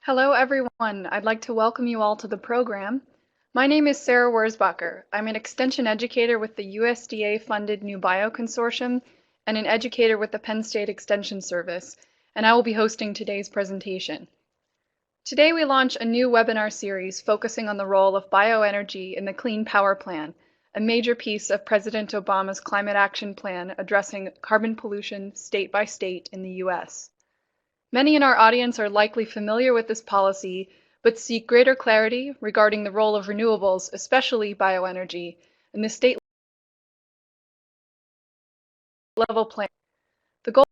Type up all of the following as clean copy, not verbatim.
Hello, everyone. I'd like to welcome you all to the program. My name is Sarah Wurzbacher. I'm an extension educator with the USDA-funded New Bio Consortium and an educator with the Penn State Extension Service, and I will be hosting today's presentation. Today we launch a new webinar series focusing on the role of bioenergy in the Clean Power Plan, a major piece of President Obama's climate action plan addressing carbon pollution state by state in the U.S. Many in our audience are likely familiar with this policy, but seek greater clarity regarding the role of renewables, especially bioenergy, in the state level plan. The goal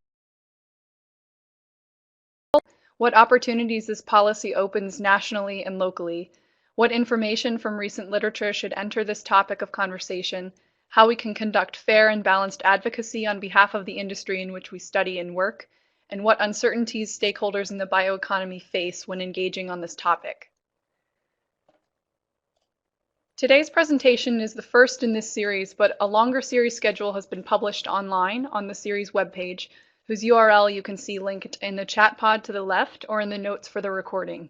is what opportunities this policy opens nationally and locally, what information from recent literature should enter this topic of conversation, how we can conduct fair and balanced advocacy on behalf of the industry in which we study and work, and what uncertainties stakeholders in the bioeconomy face when engaging on this topic. Today's presentation is the first in this series, but a longer series schedule has been published online on the series webpage, whose URL you can see linked in the chat pod to the left or in the notes for the recording.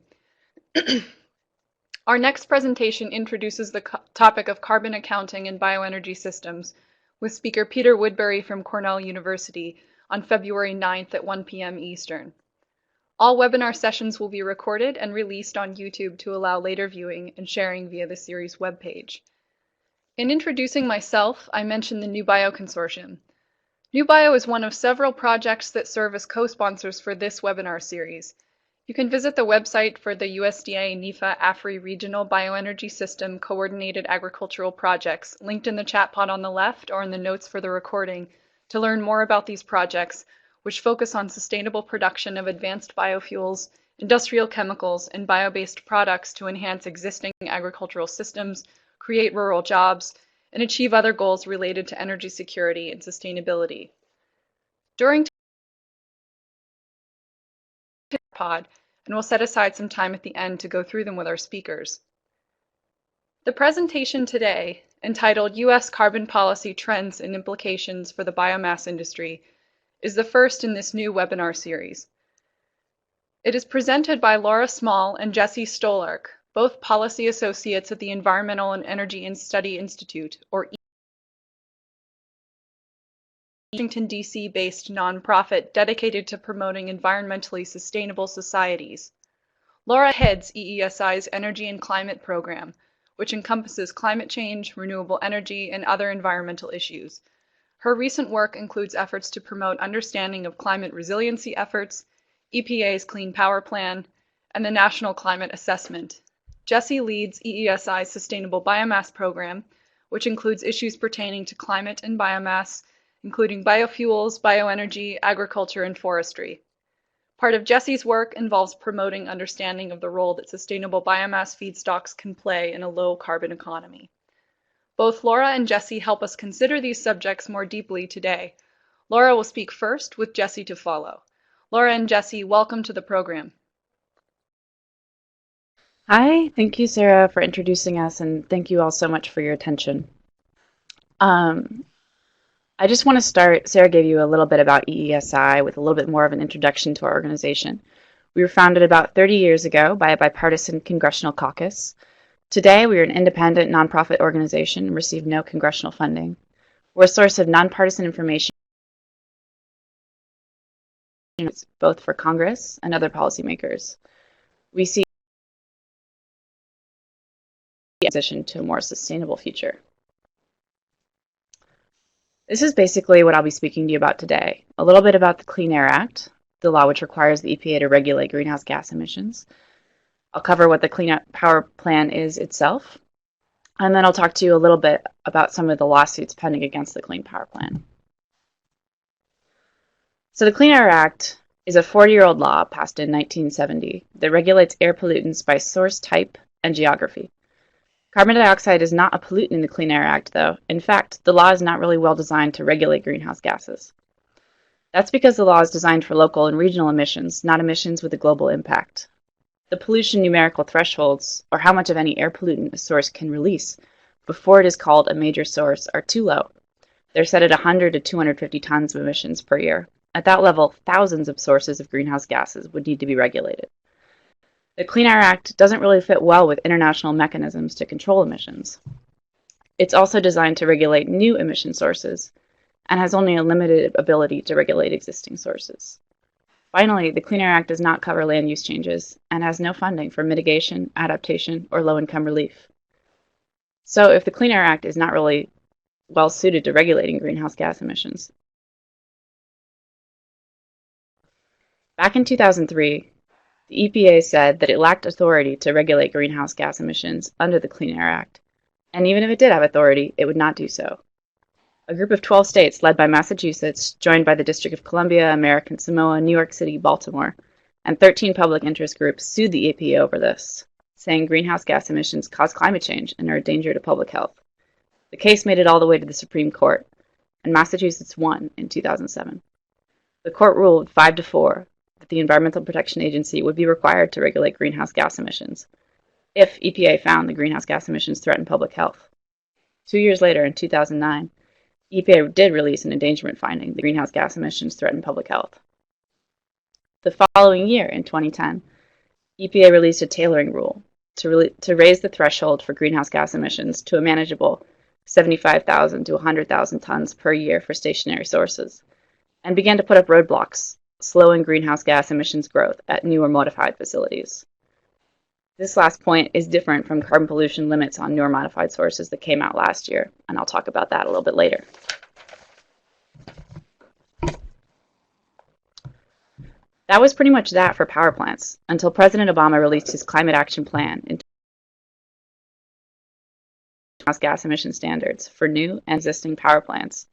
Our next presentation introduces the topic of carbon accounting and bioenergy systems with speaker Peter Woodbury from Cornell University on February 9th at 1 p.m. Eastern. All webinar sessions will be recorded and released on YouTube to allow later viewing and sharing via the series webpage. In introducing myself, I mentioned the New Bio Consortium. New Bio is one of several projects that serve as co-sponsors for this webinar series. You can visit the website for the USDA NEFA AFRI Regional Bioenergy System Coordinated Agricultural Projects, linked in the chat pod on the left or in the notes for the recording, to learn more about these projects, which focus on sustainable production of advanced biofuels, industrial chemicals, and bio-based products to enhance existing agricultural systems, create rural jobs, and achieve other goals related to energy security and sustainability. During the pod, and we'll set aside some time at the end to go through them with our speakers. The presentation today, entitled U.S. Carbon Policy Trends and Implications for the Biomass Industry, is the first in this new webinar series. It is presented by Laura Small and Jessie Stolark, both policy associates at the Environmental and Energy Study Institute, or Washington, D.C. based nonprofit dedicated to promoting environmentally sustainable societies. Laura heads EESI's Energy and Climate Program, which encompasses climate change, renewable energy, and other environmental issues. Her recent work includes efforts to promote understanding of climate resiliency efforts, EPA's Clean Power Plan, and the National Climate Assessment. Jessie leads EESI's Sustainable Biomass Program, which includes issues pertaining to climate and biomass, including biofuels, bioenergy, agriculture, and forestry. Part of Jessie's work involves promoting understanding of the role that sustainable biomass feedstocks can play in a low-carbon economy. Both Laura and Jessie help us consider these subjects more deeply today. Laura will speak first, with Jessie to follow. Laura and Jessie, welcome to the program. Hi, thank you, Sarah, for introducing us, and thank you all so much for your attention. I just want to start, Sarah gave you a little bit about EESI with a little bit more of an introduction to our organization. We were founded about 30 years ago by a bipartisan congressional caucus. Today, we are an independent nonprofit organization and receive no congressional funding. We're a source of nonpartisan information both for Congress and other policymakers. We see a transition to a more sustainable future. This is basically what I'll be speaking to you about today. A little bit about the Clean Air Act, the law which requires the EPA to regulate greenhouse gas emissions. I'll cover what the Clean Power Plan is itself, and then I'll talk to you a little bit about some of the lawsuits pending against the Clean Power Plan. So the Clean Air Act is a 40-year-old law passed in 1970 that regulates air pollutants by source type and geography. Carbon dioxide is not a pollutant in the Clean Air Act, though. In fact, the law is not really well designed to regulate greenhouse gases. That's because the law is designed for local and regional emissions, not emissions with a global impact. The pollution numerical thresholds, or how much of any air pollutant a source can release before it is called a major source, are too low. They're set at 100 to 250 tons of emissions per year. At that level, thousands of sources of greenhouse gases would need to be regulated. The Clean Air Act doesn't really fit well with international mechanisms to control emissions. It's also designed to regulate new emission sources and has only a limited ability to regulate existing sources. Finally, the Clean Air Act does not cover land use changes and has no funding for mitigation, adaptation, or low-income relief. So if the Clean Air Act is not really well suited to regulating greenhouse gas emissions. Back in 2003, the EPA said that it lacked authority to regulate greenhouse gas emissions under the Clean Air Act, and even if it did have authority, it would not do so. A group of 12 states, led by Massachusetts, joined by the District of Columbia, American Samoa, New York City, Baltimore, and 13 public interest groups sued the EPA over this, saying greenhouse gas emissions cause climate change and are a danger to public health. The case made it all the way to the Supreme Court, and Massachusetts won in 2007. The court ruled 5-4 that the Environmental Protection Agency would be required to regulate greenhouse gas emissions if EPA found the greenhouse gas emissions threatened public health. 2 years later, in 2009, EPA did release an endangerment finding that greenhouse gas emissions threaten public health. The following year, in 2010, EPA released a tailoring rule to raise the threshold for greenhouse gas emissions to a manageable 75,000 to 100,000 tons per year for stationary sources, and began to put up roadblocks, slowing greenhouse gas emissions growth at new or modified facilities. This last point is different from carbon pollution limits on newer modified sources that came out last year, and I'll talk about that a little bit later. That was pretty much that for power plants, until President Obama released his Climate Action Plan in greenhouse gas emission standards for new and existing power plants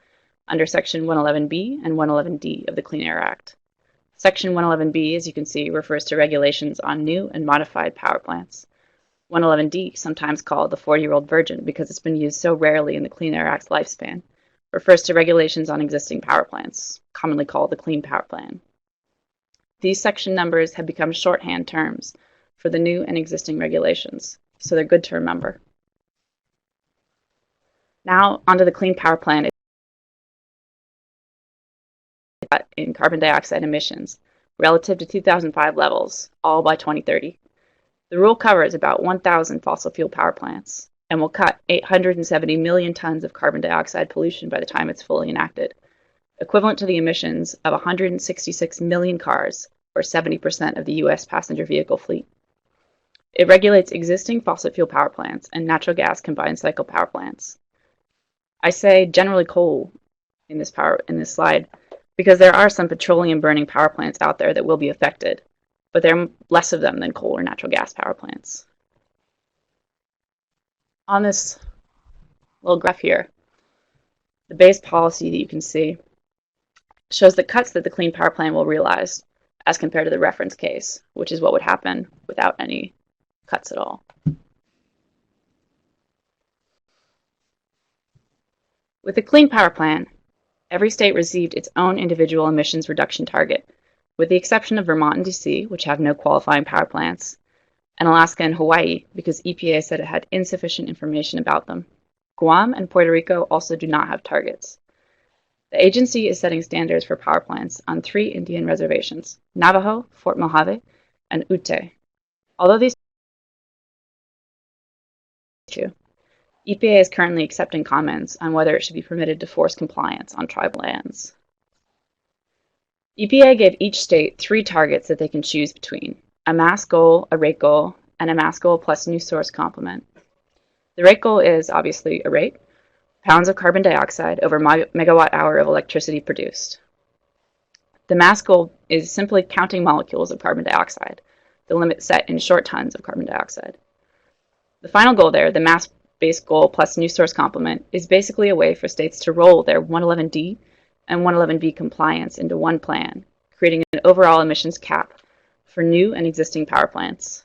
under Section 111B and 111D of the Clean Air Act. Section 111B, as you can see, refers to regulations on new and modified power plants. 111D, sometimes called the 40-year-old virgin because it's been used so rarely in the Clean Air Act's lifespan, refers to regulations on existing power plants, commonly called the Clean Power Plan. These section numbers have become shorthand terms for the new and existing regulations, so they're good to remember. Now, onto the Clean Power Plan in carbon dioxide emissions relative to 2005 levels, all by 2030. The rule covers about 1,000 fossil fuel power plants and will cut 870 million tons of carbon dioxide pollution by the time it's fully enacted, equivalent to the emissions of 166 million cars, or 70% of the U.S. passenger vehicle fleet. It regulates existing fossil fuel power plants and natural gas combined cycle power plants. I say generally coal in this slide because there are some petroleum burning power plants out there that will be affected, but there are less of them than coal or natural gas power plants. On this little graph here, the base policy that you can see shows the cuts that the Clean Power Plan will realize as compared to the reference case, which is what would happen without any cuts at all. With the Clean Power Plan, every state received its own individual emissions reduction target, with the exception of Vermont and DC, which have no qualifying power plants, and Alaska and Hawaii, because EPA said it had insufficient information about them. Guam and Puerto Rico also do not have targets. The agency is setting standards for power plants on 3 Indian reservations, Navajo, Fort Mojave, and Ute. Although these EPA is currently accepting comments on whether it should be permitted to force compliance on tribal lands. EPA gave each state 3 targets that they can choose between: a mass goal, a rate goal, and a mass goal plus new source complement. The rate goal is obviously a rate, pounds of carbon dioxide over megawatt hour of electricity produced. The mass goal is simply counting molecules of carbon dioxide, the limit set in short tons of carbon dioxide. The final goal there, the mass base goal plus new source complement, is basically a way for states to roll their 111D and 111B compliance into one plan, creating an overall emissions cap for new and existing power plants.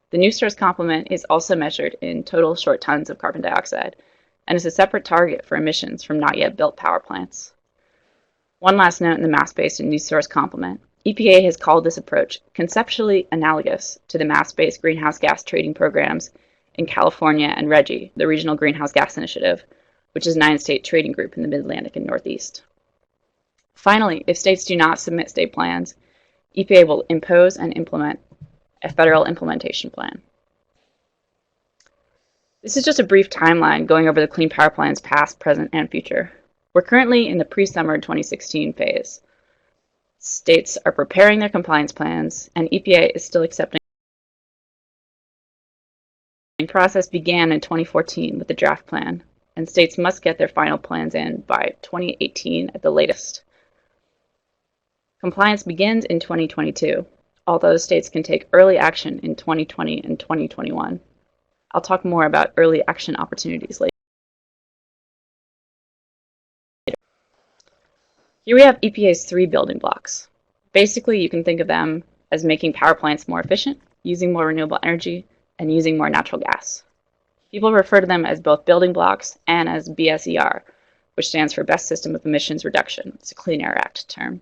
The new source complement is also measured in total short tons of carbon dioxide and is a separate target for emissions from not yet built power plants. One last note in the mass-based and new source complement. EPA has called this approach conceptually analogous to the mass-based greenhouse gas trading programs in California and RGGI, the Regional Greenhouse Gas Initiative, which is a 9-state trading group in the Mid-Atlantic and Northeast. Finally, if states do not submit state plans, EPA will impose and implement a federal implementation plan. This is just a brief timeline going over the Clean Power Plan's past, present, and future. We're currently in the pre-summer 2016 phase. States are preparing their compliance plans, and EPA is still accepting. The process began in 2014 with the draft plan, and states must get their final plans in by 2018 at the latest. Compliance begins in 2022, although states can take early action in 2020 and 2021. I'll talk more about early action opportunities later. Here we have EPA's 3 building blocks. Basically, you can think of them as making power plants more efficient, using more renewable energy, and using more natural gas. People refer to them as both building blocks and as BSER, which stands for Best System of Emissions Reduction. It's a Clean Air Act term.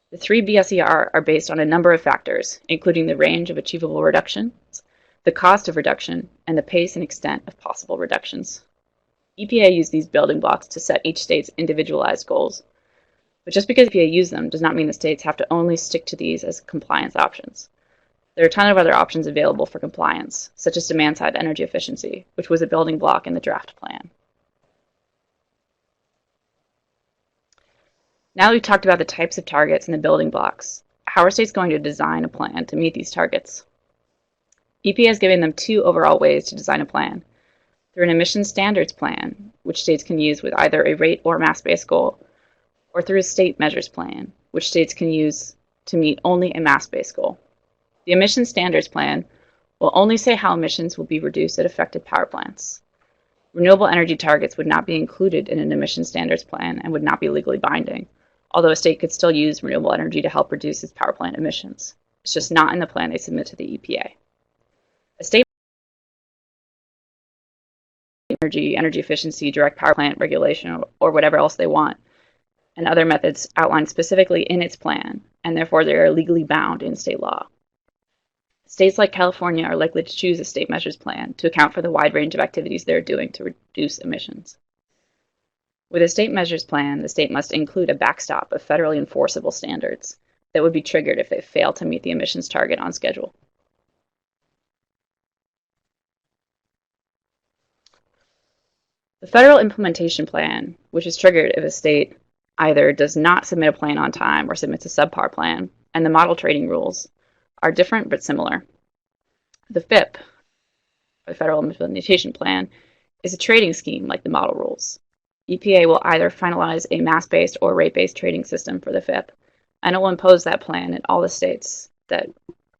The 3 BSER are based on a number of factors, including the range of achievable reductions, the cost of reduction, and the pace and extent of possible reductions. EPA used these building blocks to set each state's individualized goals. But just because EPA used them does not mean the states have to only stick to these as compliance options. There are a ton of other options available for compliance, such as demand-side energy efficiency, which was a building block in the draft plan. Now that we've talked about the types of targets and the building blocks, how are states going to design a plan to meet these targets? EPA has given them 2 overall ways to design a plan. Through an emission standards plan, which states can use with either a rate or mass-based goal, or through a state measures plan, which states can use to meet only a mass-based goal. The emission standards plan will only say how emissions will be reduced at affected power plants. Renewable energy targets would not be included in an emission standards plan and would not be legally binding, although a state could still use renewable energy to help reduce its power plant emissions. It's just not in the plan they submit to the EPA. A state energy efficiency, direct power plant regulation, or whatever else they want, and other methods outlined specifically in its plan, and therefore they are legally bound in state law. States like California are likely to choose a state measures plan to account for the wide range of activities they're doing to reduce emissions. With a state measures plan, the state must include a backstop of federally enforceable standards that would be triggered if they fail to meet the emissions target on schedule. The federal implementation plan, which is triggered if a state either does not submit a plan on time or submits a subpar plan, and the model trading rules are different but similar. The FIP, the Federal Implementation Plan, is a trading scheme like the model rules. EPA will either finalize a mass-based or rate-based trading system for the FIP, and it will impose that plan in all the states that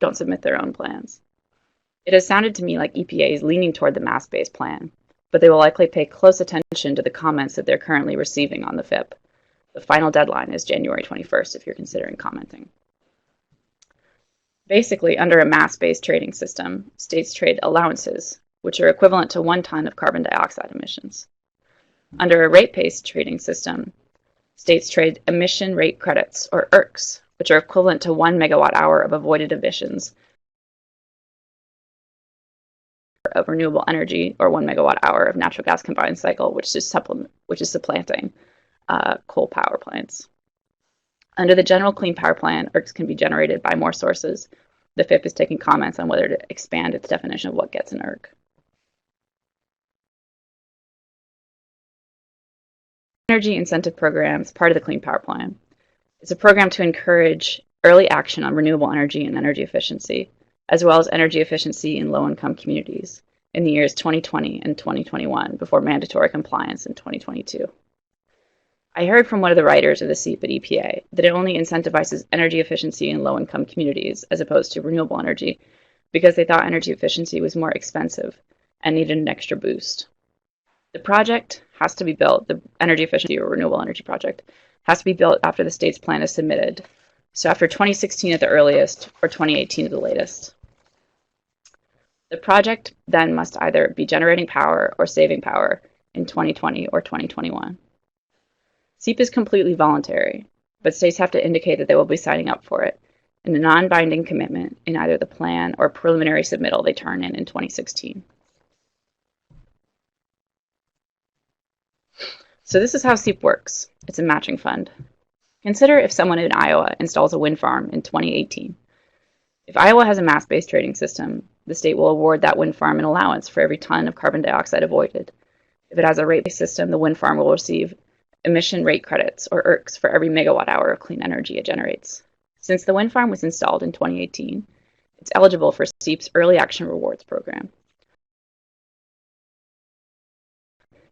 don't submit their own plans. It has sounded to me like EPA is leaning toward the mass-based plan, but they will likely pay close attention to the comments that they're currently receiving on the FIP. The final deadline is January 21st if you're considering commenting. Basically, under a mass-based trading system, states trade allowances, which are equivalent to 1 ton of carbon dioxide emissions. Under a rate-based trading system, states trade emission rate credits, or ERCs, which are equivalent to 1 megawatt hour of avoided emissions of renewable energy, or 1 megawatt hour of natural gas combined cycle, which is supplanting coal power plants. Under the General Clean Power Plan, ERCs can be generated by more sources. The FIP is taking comments on whether to expand its definition of what gets an ERC. Energy Incentive Program is part of the Clean Power Plan. It's a program to encourage early action on renewable energy and energy efficiency, as well as energy efficiency in low-income communities in the years 2020 and 2021 before mandatory compliance in 2022. I heard from one of the writers of the CEIP at EPA that it only incentivizes energy efficiency in low-income communities as opposed to renewable energy because they thought energy efficiency was more expensive and needed an extra boost. The project has to be built, the energy efficiency or renewable energy project, has to be built after the state's plan is submitted, so after 2016 at the earliest or 2018 at the latest. The project then must either be generating power or saving power in 2020 or 2021. CEIP is completely voluntary, but states have to indicate that they will be signing up for it in a non-binding commitment in either the plan or preliminary submittal they turn in 2016. So this is how CEIP works. It's a matching fund. Consider if someone in Iowa installs a wind farm in 2018. If Iowa has a mass-based trading system, the state will award that wind farm an allowance for every ton of carbon dioxide avoided. If it has a rate-based system, the wind farm will receive emission rate credits, or ERCs, for every megawatt hour of clean energy it generates. Since the wind farm was installed in 2018, it's eligible for CEIP's Early Action Rewards program.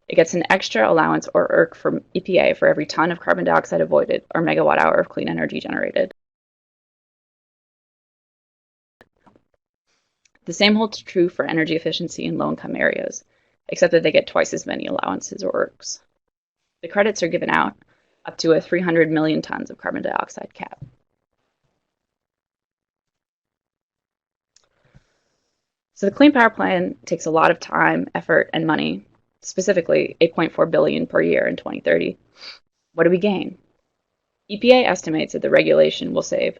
It gets an extra allowance, or ERC, from EPA for every ton of carbon dioxide avoided or megawatt hour of clean energy generated. The same holds true for energy efficiency in low-income areas, except that they get twice as many allowances, or ERCs. The credits are given out up to a 300 million tons of carbon dioxide cap. So the Clean Power Plan takes a lot of time, effort, and money, specifically $8.4 billion per year in 2030. What do we gain? EPA estimates that the regulation will save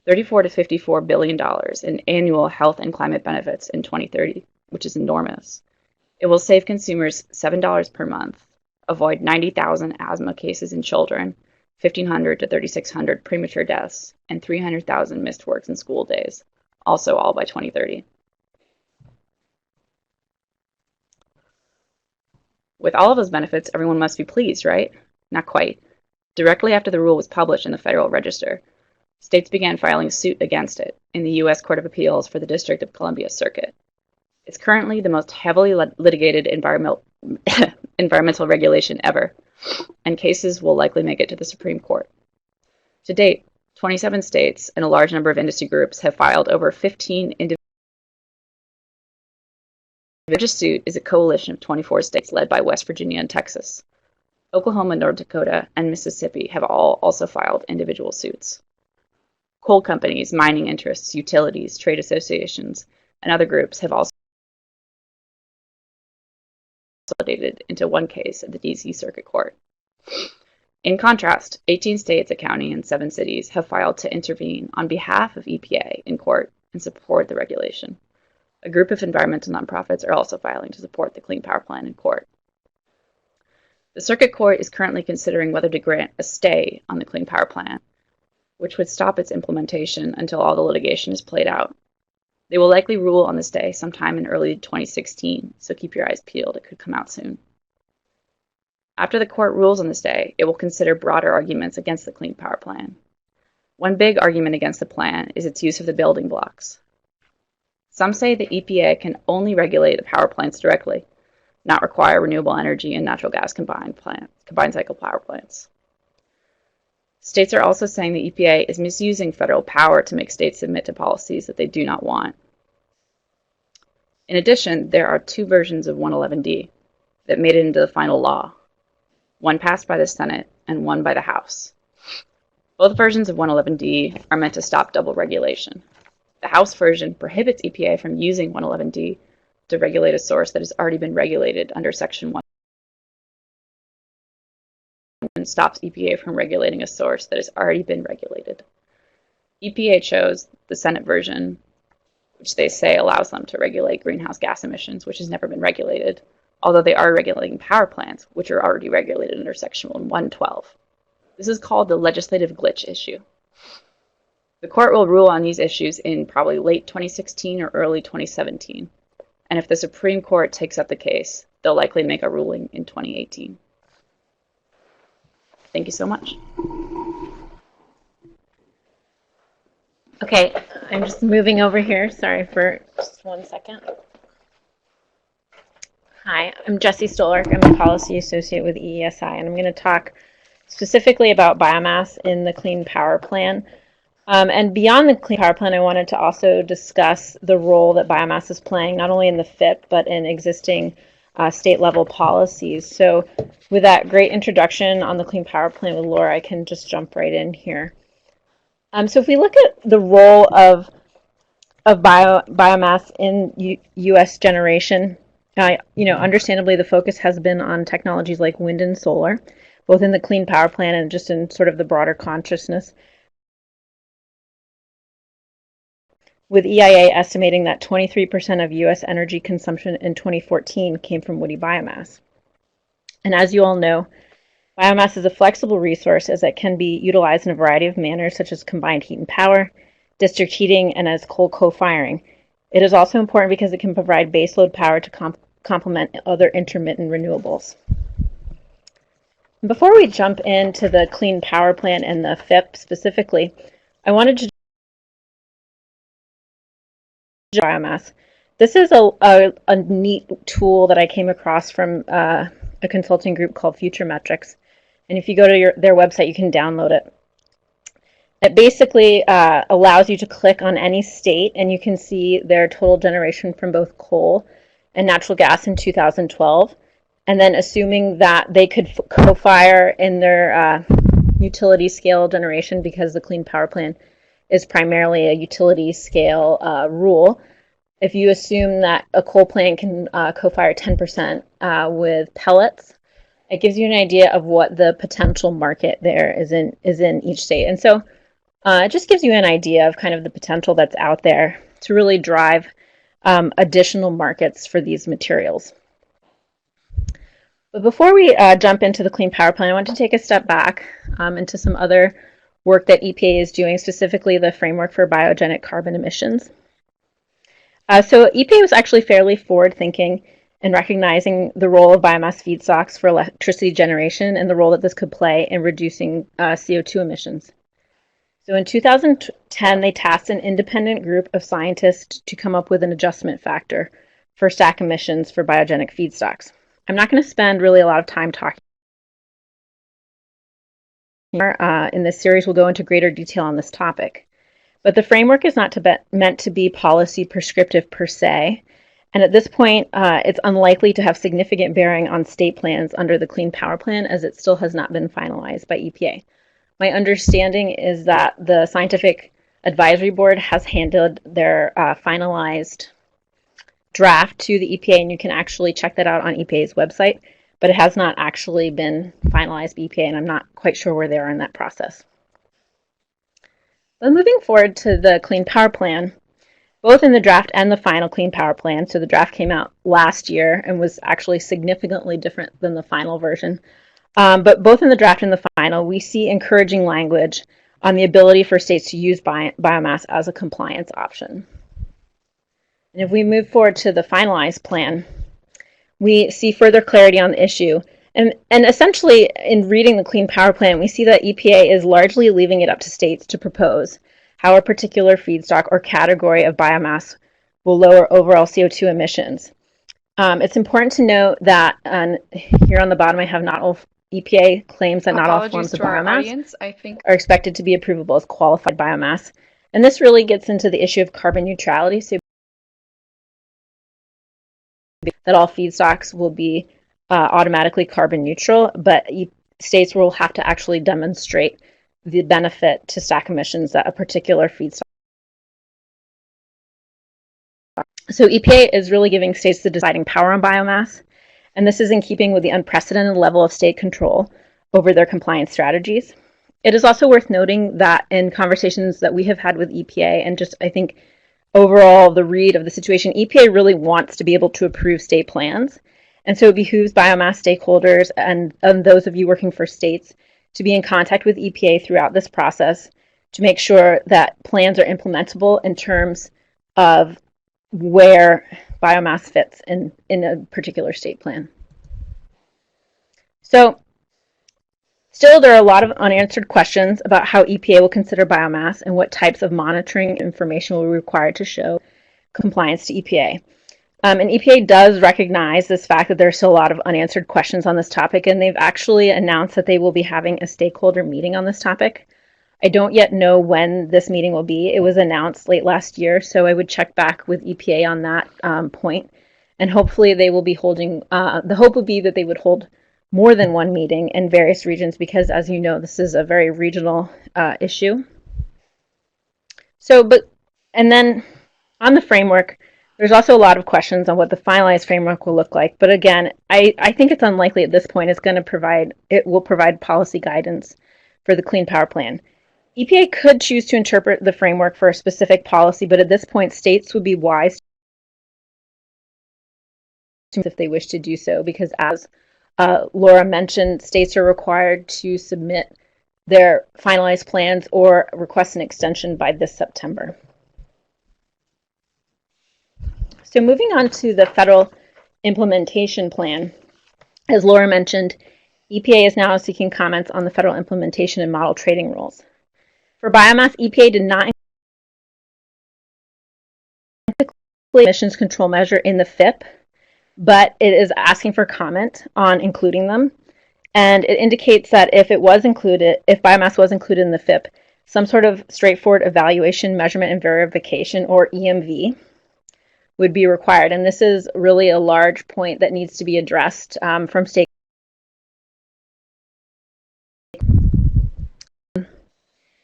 $34 to $54 billion in annual health and climate benefits in 2030, which is enormous. It will save consumers $7 per month, avoid 90,000 asthma cases in children, 1,500 to 3,600 premature deaths, and 300,000 missed work and school days, also all by 2030. With all of those benefits, everyone must be pleased, right? Not quite. Directly after the rule was published in the Federal Register, states began filing suit against it in the U.S. Court of Appeals for the District of Columbia Circuit. It's currently the most heavily litigated environmental regulation ever, and cases will likely make it to the Supreme Court. To date, 27 states and a large number of industry groups have filed over 15 individual. The largest suit is a coalition of 24 states led by West Virginia and Texas. Oklahoma, North Dakota, and Mississippi have all also filed individual suits. Coal companies, mining interests, utilities, trade associations, and other groups have also consolidated into one case at the D.C. Circuit Court. In contrast, 18 states, a county, and 7 cities have filed to intervene on behalf of EPA in court and support the regulation. A group of environmental nonprofits are also filing to support the Clean Power Plan in court. The Circuit Court is currently considering whether to grant a stay on the Clean Power Plan, which would stop its implementation until all the litigation is played out. They will likely rule on the stay sometime in early 2016, so keep your eyes peeled. It could come out soon. After the court rules on the stay, it will consider broader arguments against the Clean Power Plan. One big argument against the plan is its use of the building blocks. Some say the EPA can only regulate the power plants directly, not require renewable energy and natural gas combined cycle power plants. States are also saying the EPA is misusing federal power to make states submit to policies that they do not want. In addition, there are 2 versions of 111D that made it into the final law, one passed by the Senate and one by the House. Both versions of 111D are meant to stop double regulation. The House version prohibits EPA from using 111D to regulate a source that has already been regulated under Section 1 and stops EPA from regulating a source that has already been regulated. EPA chose the Senate version, which they say allows them to regulate greenhouse gas emissions, which has never been regulated, although they are regulating power plants, which are already regulated under Section 112. This is called the legislative glitch issue. The court will rule on these issues in probably late 2016 or early 2017. And if the Supreme Court takes up the case, they'll likely make a ruling in 2018. Thank you so much. Okay, I'm just moving over here. Sorry for just 1 second. Hi, I'm Jessie Stolark. I'm a policy associate with EESI, and I'm going to talk specifically about biomass in the Clean Power Plan. And beyond the Clean Power Plan, I wanted to also discuss the role that biomass is playing, not only in the FIP, but in existing state-level policies. So with that great introduction on the Clean Power Plan with Laura, I can just jump right in here. So if we look at the role of biomass in U.S. generation, understandably the focus has been on technologies like wind and solar, both in the Clean Power Plan and just in sort of the broader consciousness, with EIA estimating that 23% of U.S. energy consumption in 2014 came from woody biomass. And as you all know, biomass is a flexible resource as it can be utilized in a variety of manners, such as combined heat and power, district heating, and as coal co-firing. It is also important because it can provide baseload power to complement other intermittent renewables. Before we jump into the Clean Power Plan and the FIP specifically, I wanted to biomass. This is a neat tool that I came across from a consulting group called Future Metrics. And if you go to their website, you can download it. It basically allows you to click on any state and you can see their total generation from both coal and natural gas in 2012. And then assuming that they could co-fire in their utility scale generation, because the Clean Power Plan is primarily a utility scale rule. If you assume that a coal plant can co-fire 10% with pellets, it gives you an idea of what the potential market there is in each state. And so it just gives you an idea of kind of the potential that's out there to really drive additional markets for these materials. But before we jump into the Clean Power Plan, I want to take a step back into some other work that EPA is doing, specifically the framework for biogenic carbon emissions. So EPA was actually fairly forward-thinking in recognizing the role of biomass feedstocks for electricity generation and the role that this could play in reducing CO2 emissions. So in 2010, they tasked an independent group of scientists to come up with an adjustment factor for stack emissions for biogenic feedstocks. I'm not going to spend really a lot of time talking. In this series, we'll go into greater detail on this topic. But the framework is not meant to be policy prescriptive per se. And at this point, it's unlikely to have significant bearing on state plans under the Clean Power Plan, as it still has not been finalized by EPA. My understanding is that the Scientific Advisory Board has handed their finalized draft to the EPA, and you can actually check that out on EPA's website, but it has not actually been finalized by EPA, and I'm not quite sure where they are in that process. But moving forward to the Clean Power Plan, both in the draft and the final Clean Power Plan, so the draft came out last year and was actually significantly different than the final version, but both in the draft and the final, we see encouraging language on the ability for states to use biomass as a compliance option. And if we move forward to the finalized plan, we see further clarity on the issue. And essentially, in reading the Clean Power Plan, we see that EPA is largely leaving it up to states to propose how a particular feedstock or category of biomass will lower overall CO2 emissions. It's important to note that here on the bottom, I have not all EPA claims that not all forms of biomass are expected to be approvable as qualified biomass. And this really gets into the issue of carbon neutrality. So that all feedstocks will be automatically carbon neutral, but states will have to actually demonstrate the benefit to stack emissions that a particular feedstock. So EPA is really giving states the deciding power on biomass, and this is in keeping with the unprecedented level of state control over their compliance strategies. It is also worth noting that in conversations that we have had with EPA, and just I think overall the read of the situation, EPA really wants to be able to approve state plans. And so it behooves biomass stakeholders and those of you working for states to be in contact with EPA throughout this process to make sure that plans are implementable in terms of where biomass fits in a particular state plan. So still, there are a lot of unanswered questions about how EPA will consider biomass and what types of monitoring information will be required to show compliance to EPA. And EPA does recognize this fact that there's still a lot of unanswered questions on this topic, and they've actually announced that they will be having a stakeholder meeting on this topic. I don't yet know when this meeting will be. It was announced late last year, so I would check back with EPA on that point. And hopefully they will be holding, the hope would be that they would hold more than one meeting in various regions because, as you know, this is a very regional issue. So, and then on the framework, there's also a lot of questions on what the finalized framework will look like. But again, I think it's unlikely at this point it will provide policy guidance for the Clean Power Plan. EPA could choose to interpret the framework for a specific policy, but at this point, states would be wise if they wish to do so, because as Laura mentioned, states are required to submit their finalized plans or request an extension by this September. So moving on to the federal implementation plan, as Laura mentioned, EPA is now seeking comments on the federal implementation and model trading rules. For biomass, EPA did not include the emissions control measure in the FIP, but it is asking for comment on including them. And it indicates that if biomass was included in the FIP, some sort of straightforward evaluation, measurement, and verification, or EMV, would be required. And this is really a large point that needs to be addressed from state.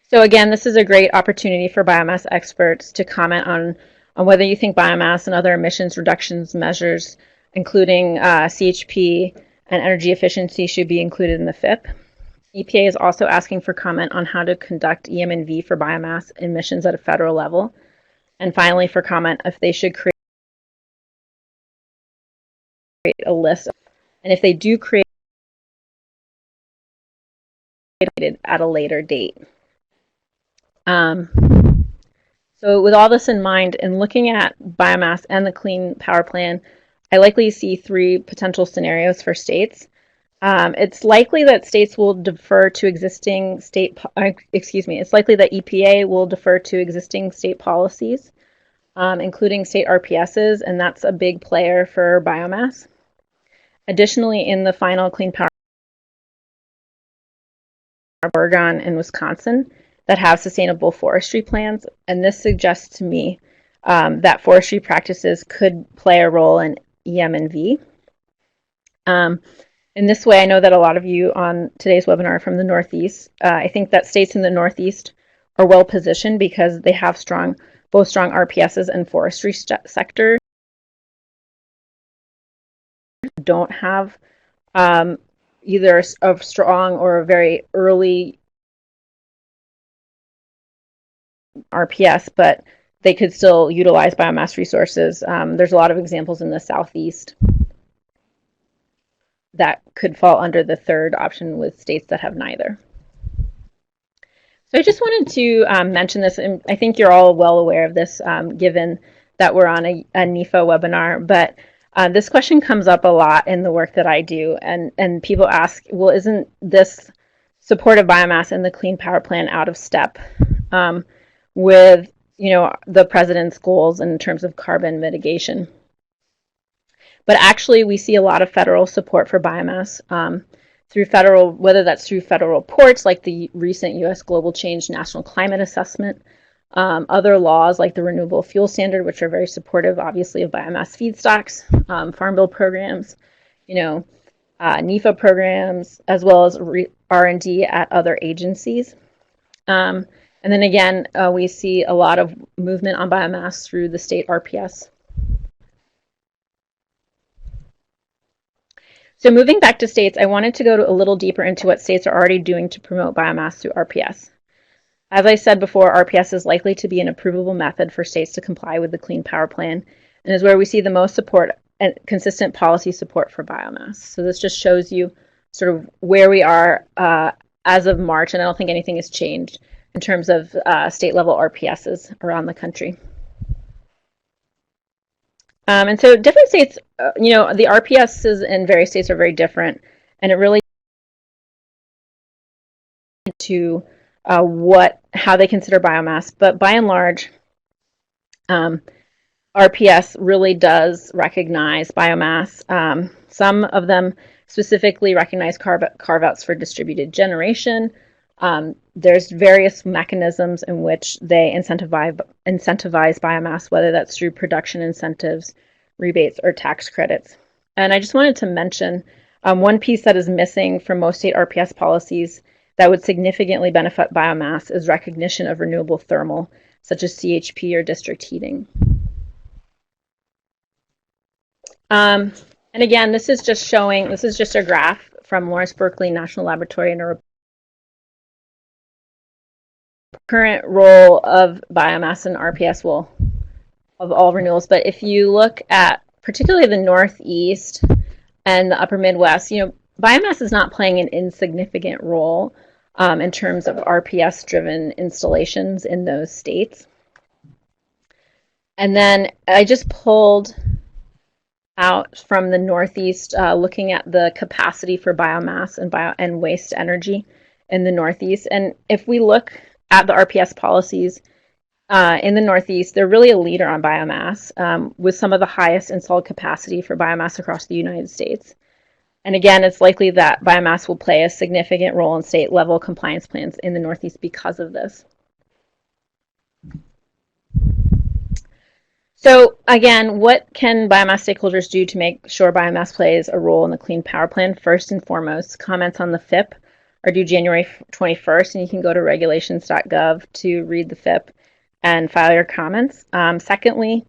So again, this is a great opportunity for biomass experts to comment on whether you think biomass and other emissions reductions measures, including CHP and energy efficiency, should be included in the FIP. EPA is also asking for comment on how to conduct EM&V for biomass emissions at a federal level. And finally, for comment if they should create a list, and if they do create it at a later date. So with all this in mind, and looking at biomass and the Clean Power Plan, I likely see three potential scenarios for states. It's likely that states will defer to existing it's likely that EPA will defer to existing state policies, including state RPSs, and that's a big player for biomass. Additionally, in the final Clean Power, Oregon and Wisconsin that have sustainable forestry plans, and this suggests to me that forestry practices could play a role in EM and V. In this way, I know that a lot of you on today's webinar are from the Northeast. I think that states in the Northeast are well positioned because they have both strong RPSs and forestry sector. Don't have either a strong or a very early RPS, but they could still utilize biomass resources. There's a lot of examples in the Southeast that could fall under the third option with states that have neither. So I just wanted to mention this, and I think you're all well aware of this given that we're on a NEFA webinar, but this question comes up a lot in the work that I do, and people ask, well, isn't this support of biomass in the Clean Power Plan out of step with the president's goals in terms of carbon mitigation? But actually, we see a lot of federal support for biomass through whether that's through federal reports like the recent U.S. Global Change National Climate Assessment, other laws like the Renewable Fuel Standard, which are very supportive, obviously, of biomass feedstocks, Farm Bill programs, NEFA programs, as well as R&D at other agencies. And then again, we see a lot of movement on biomass through the state RPS. So moving back to states, I wanted to go a little deeper into what states are already doing to promote biomass through RPS. As I said before, RPS is likely to be an approvable method for states to comply with the Clean Power Plan and is where we see the most support and consistent policy support for biomass. So this just shows you sort of where we are as of March, and I don't think anything has changed in terms of state level RPSs around the country. And so different states, the RPSs in various states are very different, and it really to how they consider biomass. But by and large, RPS really does recognize biomass. Some of them specifically recognize carve-outs for distributed generation. There's various mechanisms in which they incentivize biomass, whether that's through production incentives, rebates, or tax credits. And I just wanted to mention one piece that is missing from most state RPS policies that would significantly benefit biomass is recognition of renewable thermal, such as CHP or district heating. And again, this is just a graph from Lawrence Berkeley National Laboratory and a current role of biomass in RPS of all renewals. But if you look at particularly the Northeast and the Upper Midwest, biomass is not playing an insignificant role in terms of RPS-driven installations in those states. And then I just pulled out from the Northeast, looking at the capacity for biomass and waste energy in the Northeast. And if we look at the RPS policies in the Northeast, they're really a leader on biomass, with some of the highest installed capacity for biomass across the United States. And again, it's likely that biomass will play a significant role in state level compliance plans in the Northeast because of this. So again, what can biomass stakeholders do to make sure biomass plays a role in the Clean Power Plan? First and foremost, comments on the FIP are due January 21st, and you can go to regulations.gov to read the FIP and file your comments. Secondly,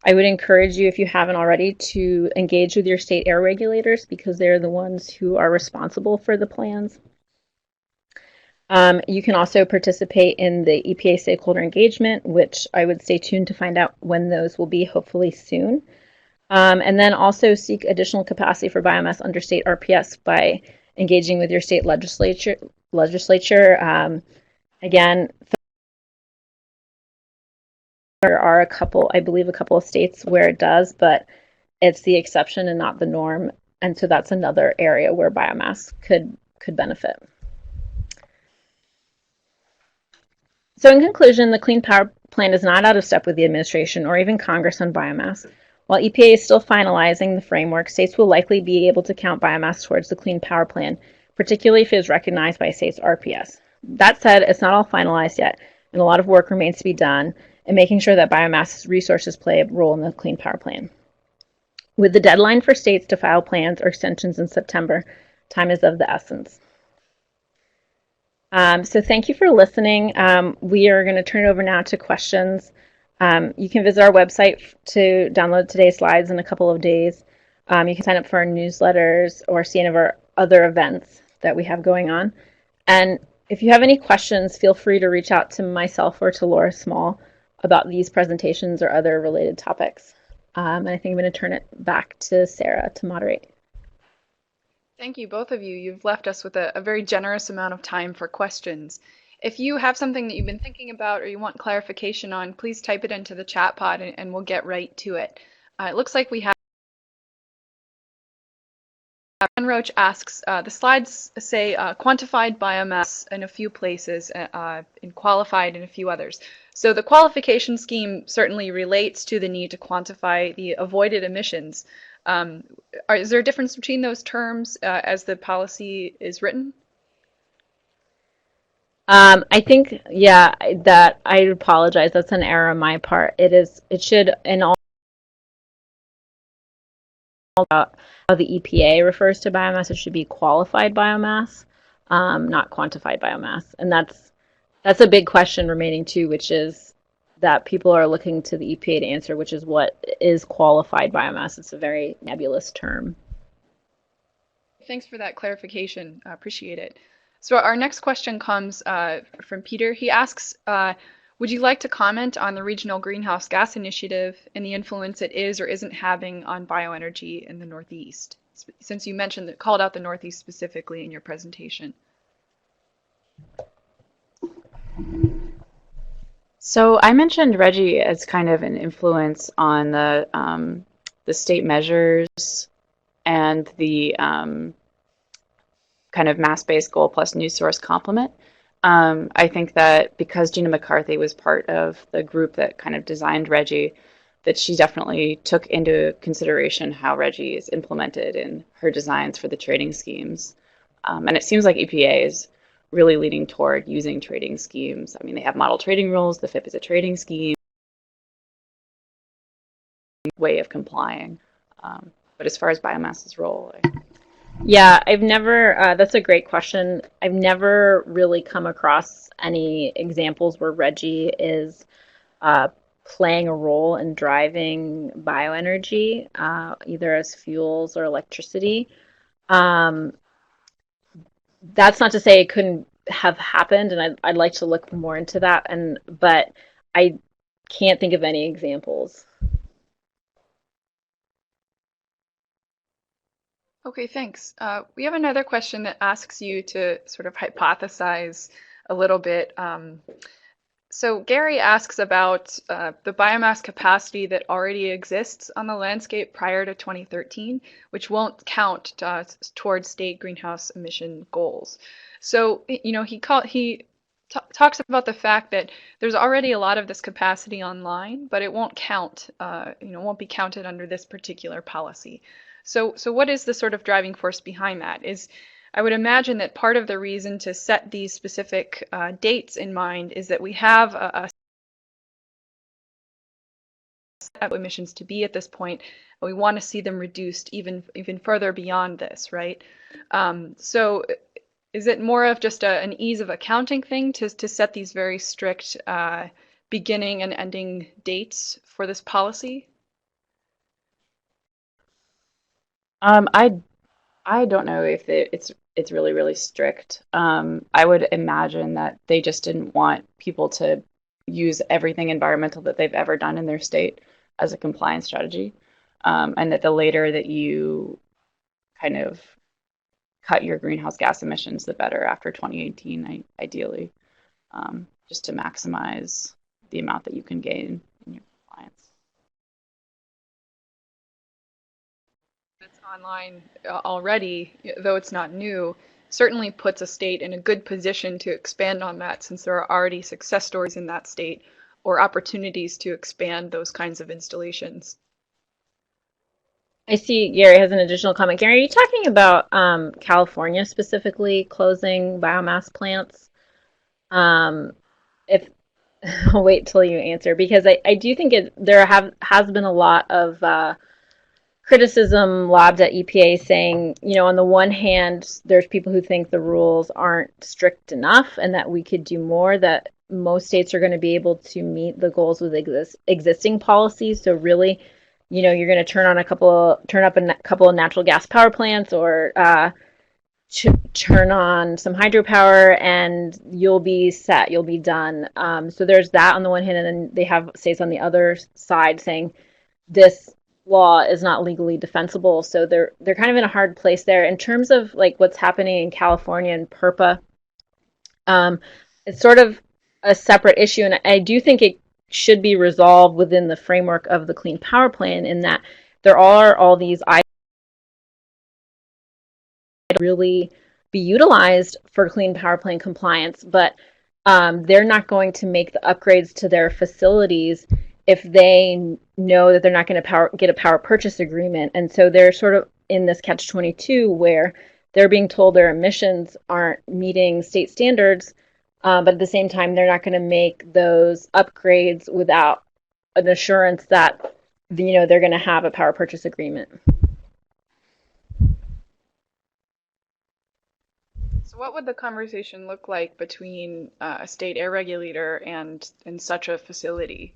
I would encourage you, if you haven't already, to engage with your state air regulators because they're the ones who are responsible for the plans. You can also participate in the EPA stakeholder engagement, which I would stay tuned to find out when those will be, hopefully soon. And then also seek additional capacity for biomass under state RPS by engaging with your state legislature. Again, there are a couple, I believe a couple of states where it does, but it's the exception and not the norm. And so that's another area where biomass could benefit. So in conclusion, the Clean Power Plan is not out of step with the administration or even Congress on biomass. While EPA is still finalizing the framework, states will likely be able to count biomass towards the Clean Power Plan, particularly if it is recognized by states' RPS. That said, it's not all finalized yet, and a lot of work remains to be done in making sure that biomass resources play a role in the Clean Power Plan. With the deadline for states to file plans or extensions in September, time is of the essence. So thank you for listening. We are going to turn it over now to questions. You can visit our website to download today's slides in a couple of days. You can sign up for our newsletters or see any of our other events that we have going on. And if you have any questions, feel free to reach out to myself or to Laura Small about these presentations or other related topics. And I think I'm going to turn it back to Sarah to moderate. Thank you, both of you. You've left us with a very generous amount of time for questions. If you have something that you've been thinking about or you want clarification on, please type it into the chat pod and we'll get right to it. It looks like we have. Ben Roach asks, the slides say quantified biomass in a few places and qualified in a few others. So the qualification scheme certainly relates to the need to quantify the avoided emissions. Is there a difference between those terms as the policy is written? I think, yeah, that I apologize. That's an error on my part. It should, in all, how the EPA refers to biomass, it should be qualified biomass, not quantified biomass. And that's a big question remaining too, which is that people are looking to the EPA to answer, which is what is qualified biomass. It's a very nebulous term. Thanks for that clarification. I appreciate it. So our next question comes from Peter. He asks, would you like to comment on the Regional Greenhouse Gas Initiative and the influence it is or isn't having on bioenergy in the Northeast? Since you mentioned that, called out the Northeast specifically in your presentation. So I mentioned RGGI as kind of an influence on the state measures and the kind of mass-based goal plus news source complement. I think that because Gina McCarthy was part of the group that kind of designed RGGI, that she definitely took into consideration how RGGI is implemented in her designs for the trading schemes. And it seems like EPA is really leaning toward using trading schemes. I mean, they have model trading rules. The FIP is a trading scheme way of complying. But as far as biomass's role, yeah, I've never, that's a great question. I've never really come across any examples where RGGI is playing a role in driving bioenergy, either as fuels or electricity. That's not to say it couldn't have happened, and I'd like to look more into that, but I can't think of any examples. Okay, thanks. We have another question that asks you to sort of hypothesize a little bit. So Gary asks about the biomass capacity that already exists on the landscape prior to 2013, which won't count towards state greenhouse emission goals. So, he talks about the fact that there's already a lot of this capacity online, but it won't count, won't be counted under this particular policy. So what is the sort of driving force behind that? I would imagine that part of the reason to set these specific dates in mind is that we have a set of emissions to be at this point, and we want to see them reduced even further beyond this, right? So is it more of just an ease of accounting thing to set these very strict beginning and ending dates for this policy? I don't know if it's really really strict. I would imagine that they just didn't want people to use everything environmental that they've ever done in their state as a compliance strategy, and that the later that you kind of cut your greenhouse gas emissions, the better after 2018, ideally, just to maximize the amount that you can gain in your compliance. It's online already, though it's not new, certainly puts a state in a good position to expand on that since there are already success stories in that state or opportunities to expand those kinds of installations. I see Gary has an additional comment. Gary, are you talking about California specifically closing biomass plants? If I'll wait till you answer because I do think has been a lot of criticism lobbed at EPA saying, on the one hand, there's people who think the rules aren't strict enough and that we could do more, that most states are going to be able to meet the goals with existing policies. So really, you're going to turn up a couple of natural gas power plants or turn on some hydropower and you'll be set, you'll be done. So there's that on the one hand, and then they have states on the other side saying this law is not legally defensible. So they're kind of in a hard place there. In terms of like what's happening in California and PURPA, it's sort of a separate issue, and I do think it should be resolved within the framework of the Clean Power Plan in that there are all these really be utilized for Clean Power Plan compliance, but they're not going to make the upgrades to their facilities if they know that they're not going to get a power purchase agreement. And so they're sort of in this catch-22 where they're being told their emissions aren't meeting state standards, but at the same time, they're not going to make those upgrades without an assurance that they're going to have a power purchase agreement. So what would the conversation look like between a state air regulator and such a facility?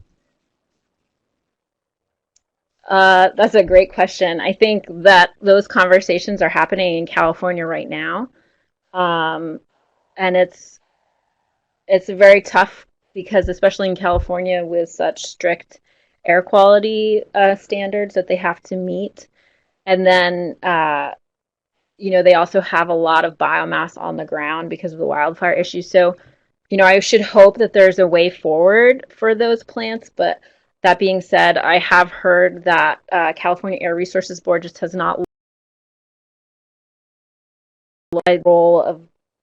That's a great question. I think that those conversations are happening in California right now. And it's very tough because especially in California with such strict air quality standards that they have to meet. And then, they also have a lot of biomass on the ground because of the wildfire issue. So, I should hope that there's a way forward for those plants, but that being said, I have heard that California Air Resources Board just has not the role of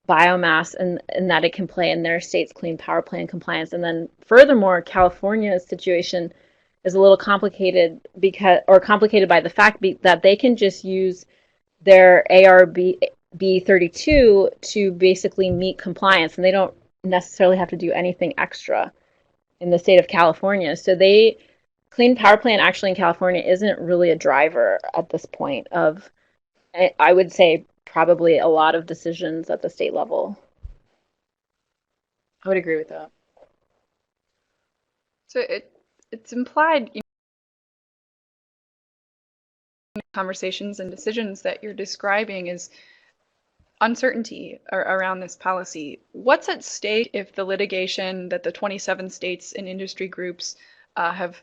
biomass and that it can play in their state's Clean Power Plan compliance. And then furthermore, California's situation is a little complicated complicated by the fact that they can just use their ARB B32 to basically meet compliance, and they don't necessarily have to do anything extra in the state of California. So Clean Power Plan actually in California isn't really a driver at this point of, I would say, probably a lot of decisions at the state level. I would agree with that. So it's implied, conversations and decisions that you're describing is uncertainty around this policy. What's at stake if the litigation that the 27 states and industry groups have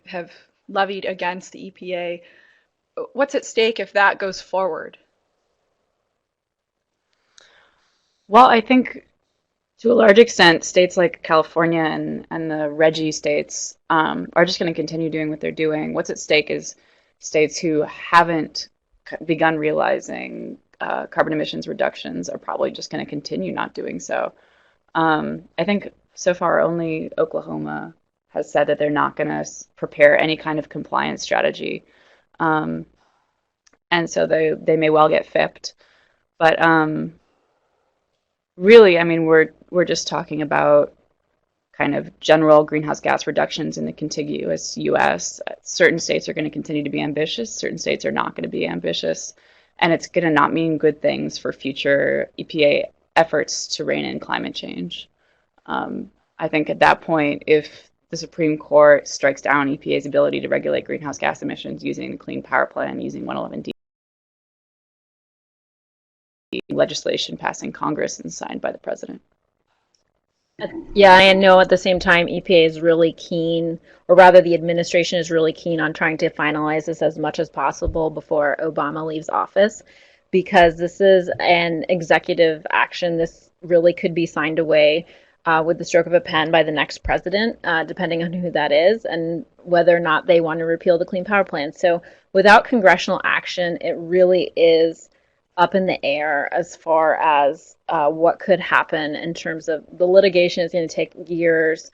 levied against the EPA, what's at stake if that goes forward? Well, I think to a large extent, states like California and the RGGI states are just going to continue doing what they're doing. What's at stake is states who haven't begun realizing carbon emissions reductions are probably just going to continue not doing so. I think so far only Oklahoma has said that they're not going to prepare any kind of compliance strategy. Um, and so they may well get FIP'd. But really, I mean, we're just talking about kind of general greenhouse gas reductions in the contiguous U.S. Certain states are going to continue to be ambitious, certain states are not going to be ambitious, and it's going to not mean good things for future EPA efforts to rein in climate change. I think at that point, if the Supreme Court strikes down EPA's ability to regulate greenhouse gas emissions using the Clean Power Plan, using 111D legislation passing Congress and signed by the president. Yeah, I know at the same time EPA is really keen, or rather the administration is really keen on trying to finalize this as much as possible before Obama leaves office, because this is an executive action. This really could be signed away with the stroke of a pen by the next president, depending on who that is, and whether or not they want to repeal the Clean Power Plan. So without congressional action, it really is up in the air as far as what could happen in terms of the litigation is going to take years.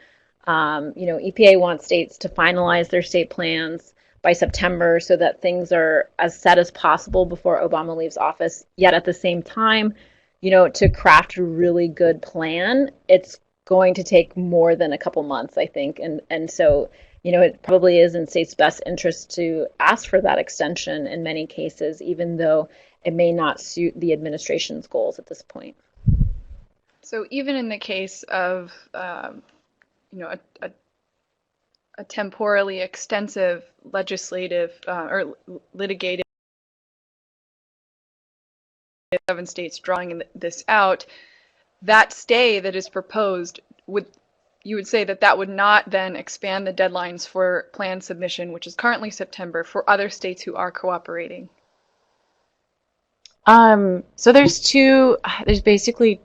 EPA wants states to finalize their state plans by September so that things are as set as possible before Obama leaves office. Yet at the same time, to craft a really good plan, it's going to take more than a couple months, I think. And so, it probably is in states' best interest to ask for that extension in many cases, even though it may not suit the administration's goals at this point. So even in the case of, a temporally extensive legislative or litigated 7 states drawing this out, that stay that is proposed you would say that would not then expand the deadlines for plan submission, which is currently September, for other states who are cooperating? So there's basically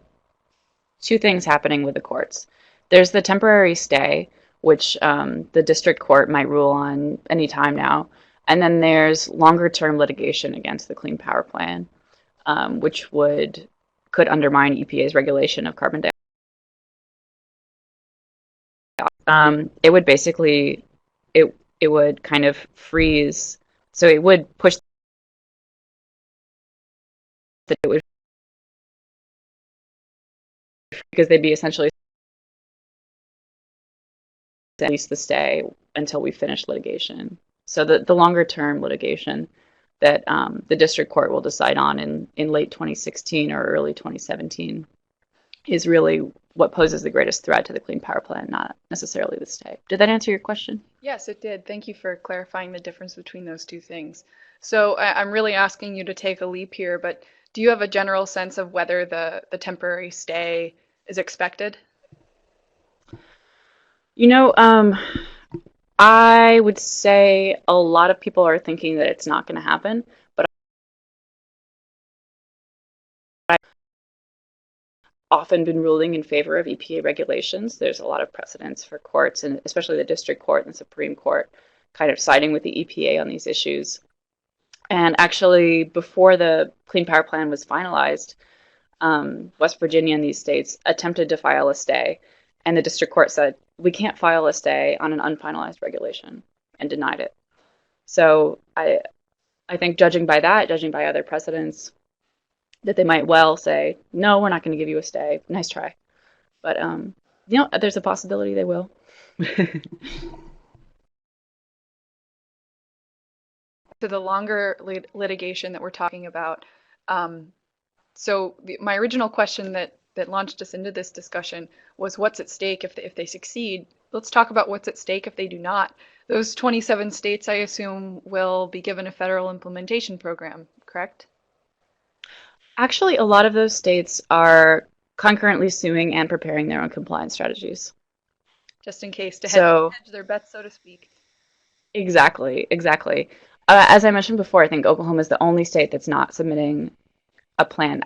two things happening with the courts. There's the temporary stay, which the district court might rule on any time now. And then there's longer term litigation against the Clean Power Plan, which could undermine EPA's regulation of carbon dioxide. It would basically, it would kind of freeze, so it would push that it would, because they'd be essentially release the stay until we finish litigation. So the longer term litigation that the district court will decide on in late 2016 or early 2017 is really what poses the greatest threat to the Clean Power Plan, not necessarily the stay. Did that answer your question? Yes, it did. Thank you for clarifying the difference between those two things. So I'm really asking you to take a leap here, but do you have a general sense of whether the temporary stay is expected? I would say a lot of people are thinking that it's not going to happen, but I've often been ruling in favor of EPA regulations. There's a lot of precedents for courts, and especially the district court and the Supreme Court, kind of siding with the EPA on these issues. And actually, before the Clean Power Plan was finalized, West Virginia and these states attempted to file a stay, and the district court said, we can't file a stay on an unfinalized regulation, and denied it. So I think judging by that, judging by other precedents, that they might well say, no, we're not going to give you a stay. Nice try. But, there's a possibility they will. To the longer litigation that we're talking about. So my original question that launched us into this discussion was what's at stake if they succeed. Let's talk about what's at stake if they do not. Those 27 states, I assume, will be given a federal implementation program, correct? Actually, a lot of those states are concurrently suing and preparing their own compliance strategies. Just in case to hedge their bets, so to speak. Exactly. As I mentioned before, I think Oklahoma is the only state that's not submitting a plan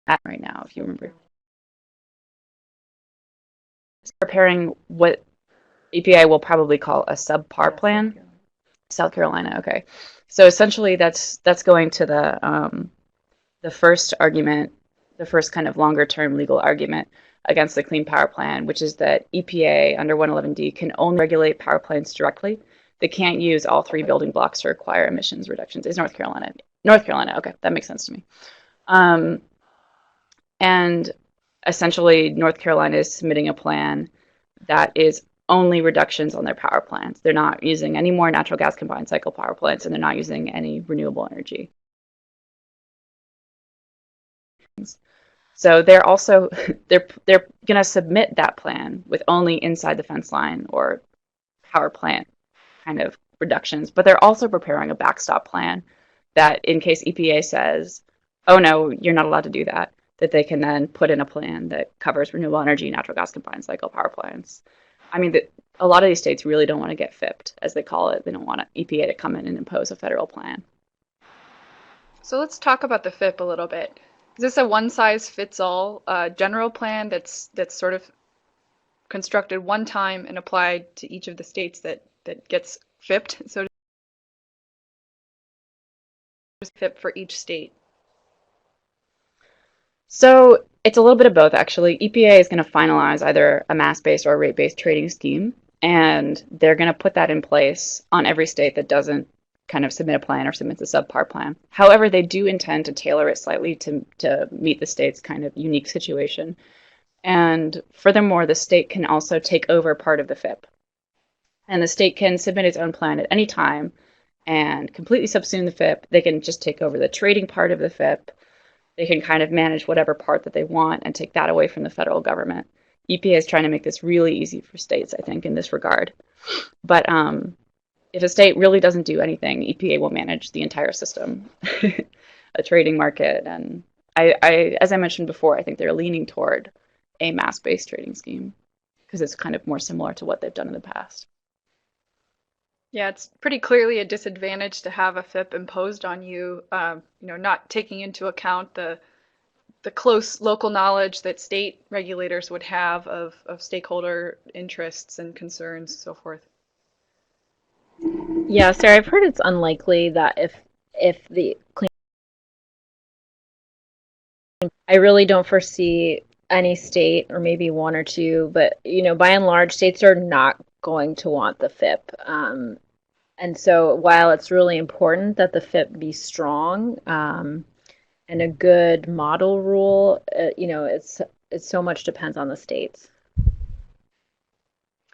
at right now, if you remember. It's preparing what EPA will probably call a subpar plan. South Carolina, okay. So essentially, that's going to the first argument, the first kind of longer-term legal argument against the Clean Power Plan, which is that EPA under 111D can only regulate power plants directly. They can't use all three building blocks to require emissions reductions. Is North Carolina? North Carolina, okay, that makes sense to me. And essentially, North Carolina is submitting a plan that is only reductions on their power plants. They're not using any more natural gas combined cycle power plants, and they're not using any renewable energy. So they're also they're going to submit that plan with only inside the fence line or power plant kind of reductions, but they're also preparing a backstop plan that in case EPA says, oh no, you're not allowed to do that, that they can then put in a plan that covers renewable energy, natural gas combined cycle power plants. I mean, a lot of these states really don't want to get FIP'd, as they call it. They don't want EPA to come in and impose a federal plan. So let's talk about the FIP a little bit. Is this a one-size-fits-all general plan that's sort of constructed one time and applied to each of the states that gets FIP'd? So FIP for each state. So it's a little bit of both, actually. EPA is going to finalize either a mass-based or a rate-based trading scheme, and they're going to put that in place on every state that doesn't kind of submit a plan or submits a subpar plan. However, they do intend to tailor it slightly to meet the state's kind of unique situation. And furthermore, the state can also take over part of the FIP. And the state can submit its own plan at any time and completely subsume the FIP. They can just take over the trading part of the FIP. They can kind of manage whatever part that they want and take that away from the federal government. EPA is trying to make this really easy for states, I think, in this regard. But if a state really doesn't do anything, EPA will manage the entire system, a trading market. And as I mentioned before, I think they're leaning toward a mass-based trading scheme because it's kind of more similar to what they've done in the past. Yeah, it's pretty clearly a disadvantage to have a FIP imposed on you, not taking into account the close local knowledge that state regulators would have of stakeholder interests and concerns, so forth. Yeah, Sarah, I've heard it's unlikely that if the clean, I really don't foresee any state, or maybe one or two, but by and large, states are not going to want the FIP. And so while it's really important that the FIP be strong and a good model rule, it's so much depends on the states.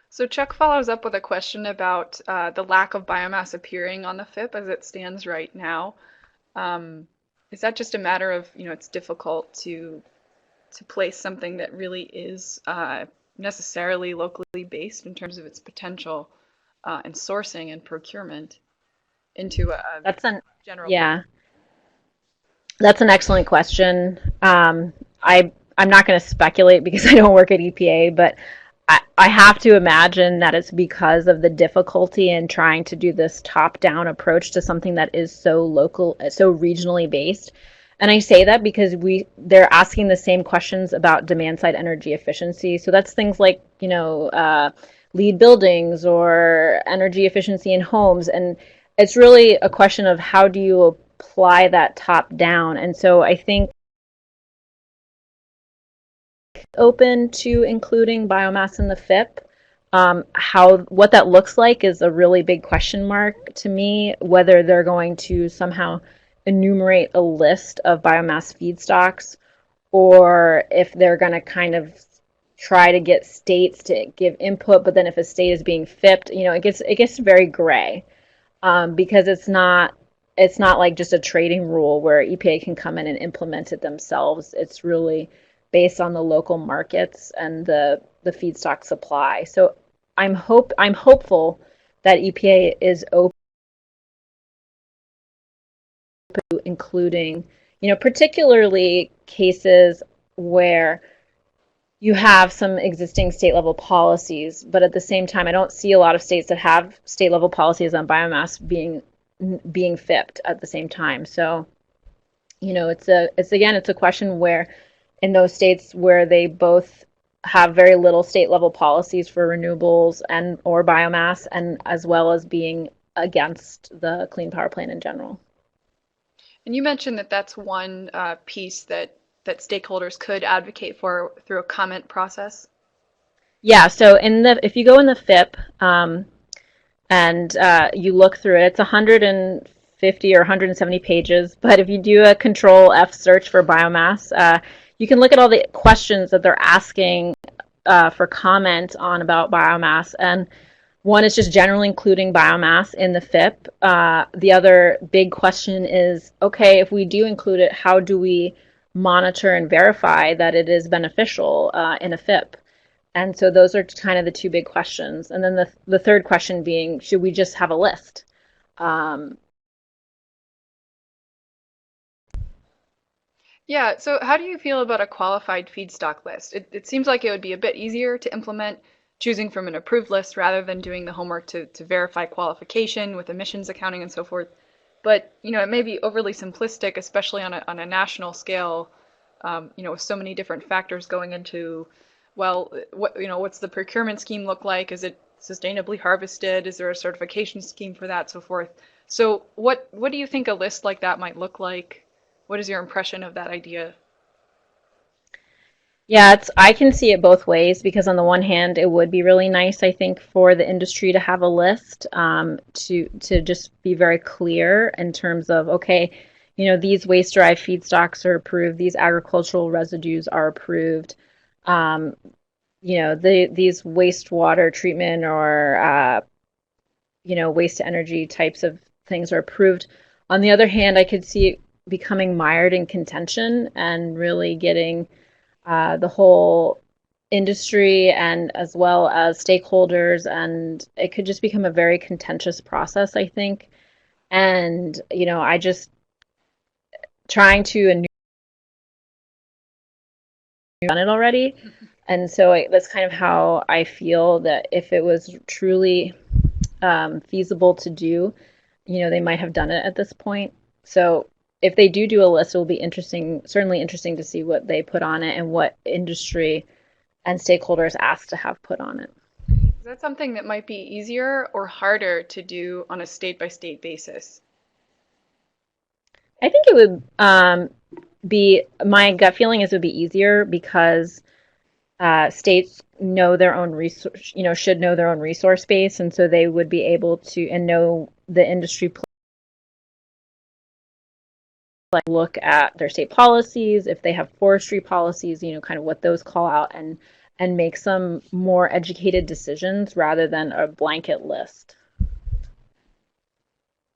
So Chuck follows up with a question about the lack of biomass appearing on the FIP as it stands right now. Is that just a matter of, it's difficult to place something that really is necessarily locally based in terms of its potential and sourcing and procurement into a general? Yeah, that's an excellent question. I'm not going to speculate because I don't work at EPA, but I have to imagine that it's because of the difficulty in trying to do this top-down approach to something that is so local, so regionally based. And I say that because they're asking the same questions about demand-side energy efficiency. So that's things like, LEED buildings or energy efficiency in homes. And it's really a question of how do you apply that top-down. And so I think open to including biomass in the FIP. What that looks like is a really big question mark to me, whether they're going to somehow enumerate a list of biomass feedstocks or if they're going to kind of try to get states to give input, but then if a state is being FIP'd, it gets very gray because it's not like just a trading rule where EPA can come in and implement it themselves. It's really based on the local markets and the feedstock supply. So I'm hopeful that EPA is open to including, particularly cases where you have some existing state level policies, but at the same time, I don't see a lot of states that have state level policies on biomass being FIP'd at the same time. So, it's a question where in those states where they both have very little state level policies for renewables and or biomass, and as well as being against the Clean Power Plan in general. And you mentioned that that's one piece that stakeholders could advocate for through a comment process. Yeah, so if you go in the FIP and you look through it, it's 150 or 170 pages. But if you do a Control F search for biomass, you can look at all the questions that they're asking for comment on about biomass. And one is just generally including biomass in the FIP. The other big question is, okay, if we do include it, how do we monitor and verify that it is beneficial in a FIP? And so those are kind of the two big questions. And then the third question being, should we just have a list? Yeah, so how do you feel about a qualified feedstock list? It seems like it would be a bit easier to implement choosing from an approved list rather than doing the homework to verify qualification with emissions accounting and so forth. But, it may be overly simplistic, especially on a national scale, with so many different factors going into, well, what's the procurement scheme look like? Is it sustainably harvested? Is there a certification scheme for that, so forth? So what do you think a list like that might look like? What is your impression of that idea? Yeah, I can see it both ways because on the one hand, it would be really nice, I think, for the industry to have a list to just be very clear in terms of, okay, these waste-derived feedstocks are approved, these agricultural residues are approved, these wastewater treatment or waste to energy types of things are approved. On the other hand, I could see it becoming mired in contention and really getting the whole industry and as well as stakeholders, and it could just become a very contentious process, I think. And I just trying to done it already, and so that's kind of how I feel that if it was truly feasible to do, they might have done it at this point. So if they do a list, it will be interesting, certainly interesting to see what they put on it and what industry and stakeholders ask to have put on it. Is that something that might be easier or harder to do on a state-by-state basis? I think it would my gut feeling is it would be easier because states know their own resource, should know their own resource base, and so they would be able to and know the industry look at their state policies, if they have forestry policies, kind of what those call out, and make some more educated decisions rather than a blanket list.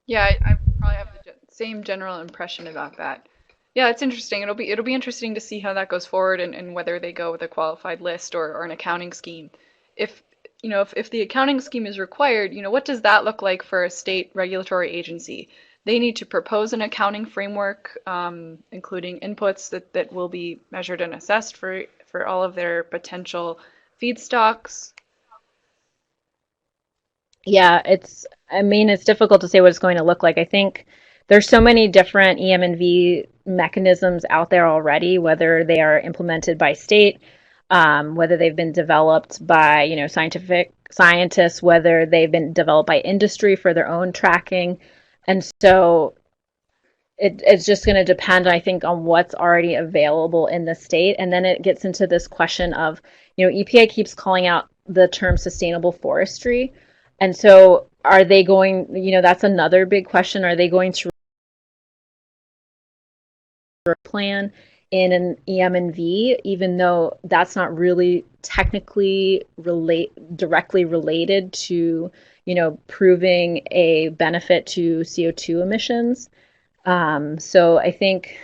Yeah, I probably have the same general impression about that. Yeah, it's interesting. It'll be interesting to see how that goes forward and whether they go with a qualified list or an accounting scheme. If if the accounting scheme is required, what does that look like for a state regulatory agency? They need to propose an accounting framework, including inputs that will be measured and assessed for all of their potential feedstocks. Yeah, it's difficult to say what it's going to look like. I think there's so many different EM&V mechanisms out there already, whether they are implemented by state, whether they've been developed by, scientific scientists, whether they've been developed by industry for their own tracking. And so it's just going to depend, I think, on what's already available in the state. And then it gets into this question of, EPA keeps calling out the term sustainable forestry. And so are they going, that's another big question. Are they going to plan in an EM&V, even though that's not really technically directly related to, proving a benefit to CO2 emissions? So I think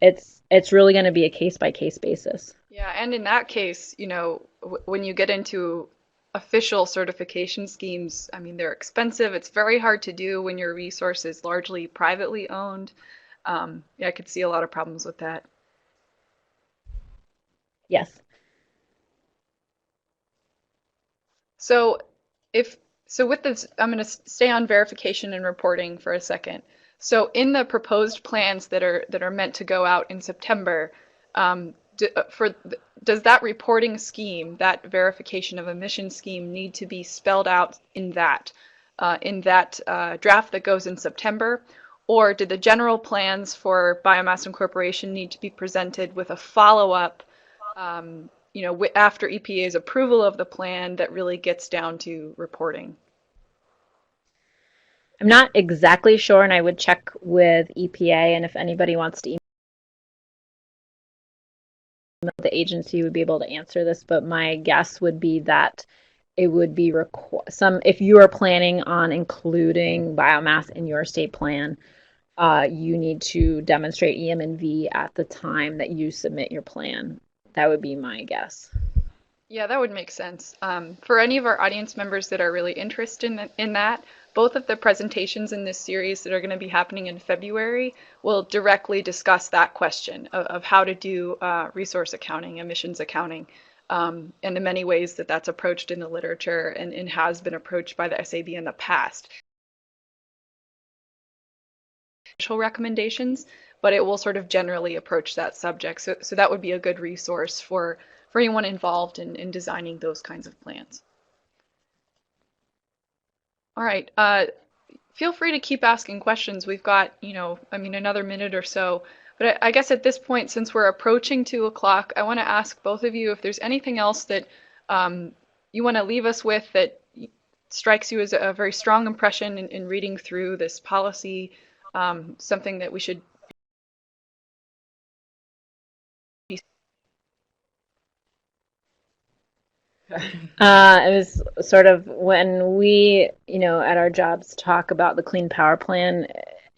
it's really going to be a case by case basis. Yeah, and in that case, when you get into official certification schemes, I mean, they're expensive. It's very hard to do when your resource is largely privately owned. Yeah, I could see a lot of problems with that. Yes. So with this, I'm going to stay on verification and reporting for a second. So in the proposed plans that are meant to go out in September, does that reporting scheme, that verification of emission scheme, need to be spelled out in that draft that goes in September? Or did the general plans for biomass incorporation need to be presented with a follow-up, after EPA's approval of the plan that really gets down to reporting? I'm not exactly sure, and I would check with EPA, and if anybody wants to email the agency, would be able to answer this, but my guess would be that it would be if you are planning on including biomass in your state plan, you need to demonstrate EM and V at the time that you submit your plan. That would be my guess. Yeah, that would make sense. For any of our audience members that are really interested in that, both of the presentations in this series that are going to be happening in February will directly discuss that question of how to do resource accounting, emissions accounting, and the many ways that that's approached in the literature and has been approached by the SAB in the past. Recommendations, but it will sort of generally approach that subject. So that would be a good resource for anyone involved in designing those kinds of plans. All right, feel free to keep asking questions. We've got, another minute or so. But I guess at this point, since we're approaching 2 o'clock, I want to ask both of you if there's anything else that you want to leave us with that strikes you as a very strong impression in reading through this policy, something that we should It was sort of when we, at our jobs talk about the Clean Power Plan,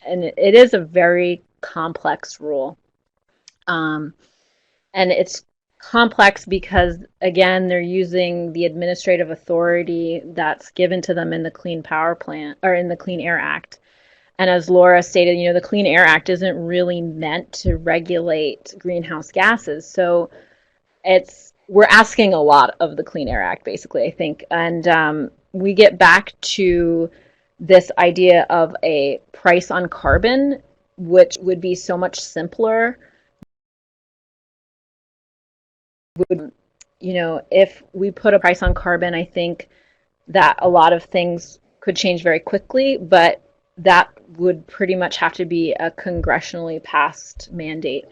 and it is a very complex rule. And it's complex because, again, they're using the administrative authority that's given to them in the Clean Power Plan, or in the Clean Air Act. And as Laura stated, the Clean Air Act isn't really meant to regulate greenhouse gases. So we're asking a lot of the Clean Air Act, basically, I think. And we get back to this idea of a price on carbon, which would be so much simpler. If we put a price on carbon, I think that a lot of things could change very quickly, but that would pretty much have to be a congressionally passed mandate.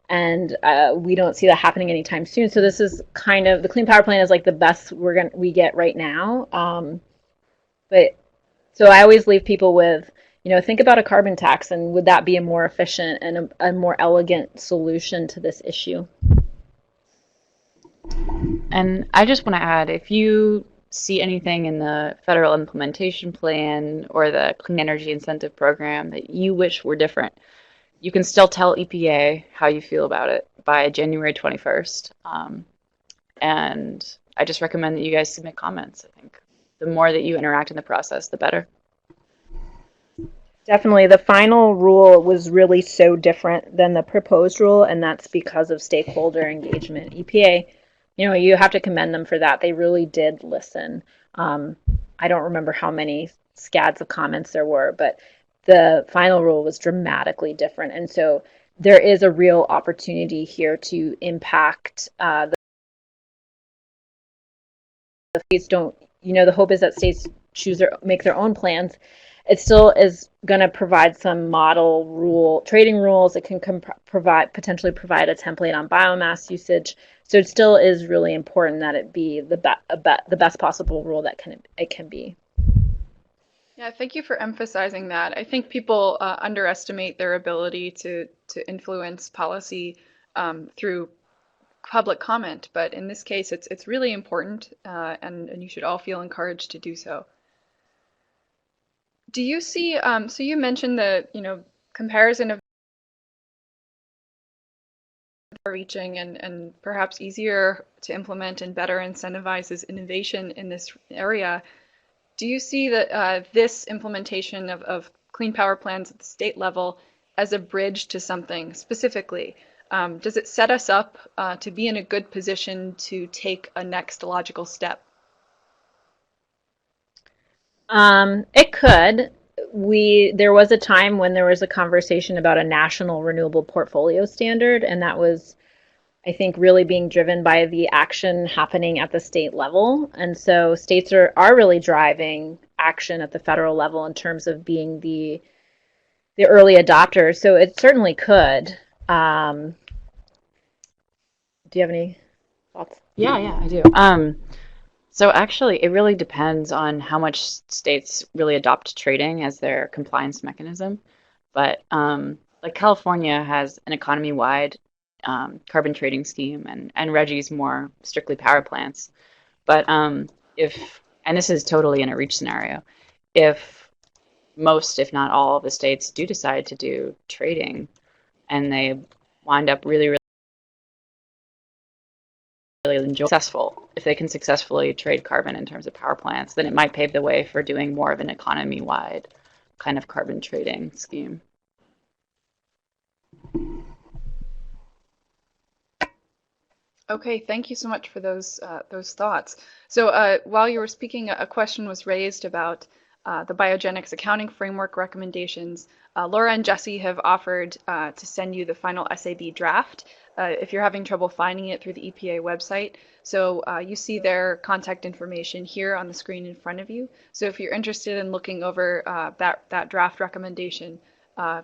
And we don't see that happening anytime soon. So this is kind of, the Clean Power Plan is like the best we get right now. So I always leave people with, think about a carbon tax, and would that be a more efficient and a more elegant solution to this issue? And I just want to add, if you see anything in the federal implementation plan or the Clean Energy Incentive Program that you wish were different, you can still tell EPA how you feel about it by January 21st. And I just recommend that you guys submit comments. I think the more that you interact in the process, the better. Definitely. The final rule was really so different than the proposed rule, and that's because of stakeholder engagement. EPA, you have to commend them for that. They really did listen. I don't remember how many scads of comments there were, but the final rule was dramatically different. And so there is a real opportunity here to impact the states don't, the hope is that states make their own plans. It still is going to provide some model trading rules. It can potentially provide a template on biomass usage. So it still is really important that it be the best possible rule that it can be. Yeah, thank you for emphasizing that. I think people underestimate their ability to influence policy through public comment, but in this case, it's really important, and you should all feel encouraged to do so. Do you see? So you mentioned the comparison of reaching and perhaps easier to implement and better incentivizes innovation in this area. Do you see that this implementation of clean power plans at the state level as a bridge to something specifically? Does it set us up to be in a good position to take a next logical step? It could. There was a time when there was a conversation about a national renewable portfolio standard, and that was, I think, really being driven by the action happening at the state level. And so states are really driving action at the federal level in terms of being the early adopters. So it certainly could. Do you have any thoughts? Yeah, I do. So actually, it really depends on how much states really adopt trading as their compliance mechanism. But like California has an economy-wide carbon trading scheme, and Reggie's more strictly power plants. But and this is totally in a reach scenario, if most, if not all, of the states do decide to do trading, and they wind up really successful, if they can successfully trade carbon in terms of power plants, then it might pave the way for doing more of an economy-wide kind of carbon trading scheme. Okay, thank you so much for those thoughts. So while you were speaking, a question was raised about the Biogenics accounting framework recommendations. Laura and Jessie have offered to send you the final SAB draft if you're having trouble finding it through the EPA website. So you see their contact information here on the screen in front of you. So if you're interested in looking over that draft recommendation,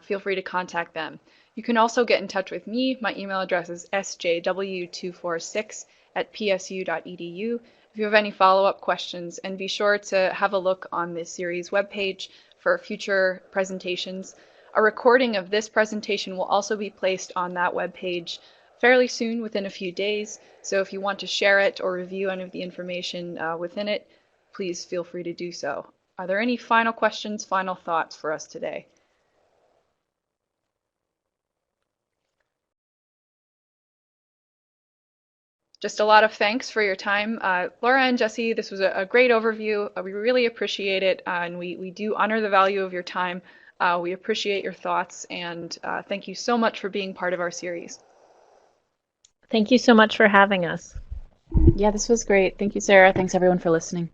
feel free to contact them. You can also get in touch with me. My email address is sjw246@psu.edu if you have any follow-up questions, and be sure to have a look on this series webpage for future presentations. A recording of this presentation will also be placed on that webpage fairly soon, within a few days, so if you want to share it or review any of the information within it, please feel free to do so. Are there any final questions, final thoughts for us today? Just a lot of thanks for your time. Laura and Jessie, this was a great overview. We really appreciate it, and we do honor the value of your time. We appreciate your thoughts, and thank you so much for being part of our series. Thank you so much for having us. Yeah, this was great. Thank you, Sarah. Thanks everyone for listening.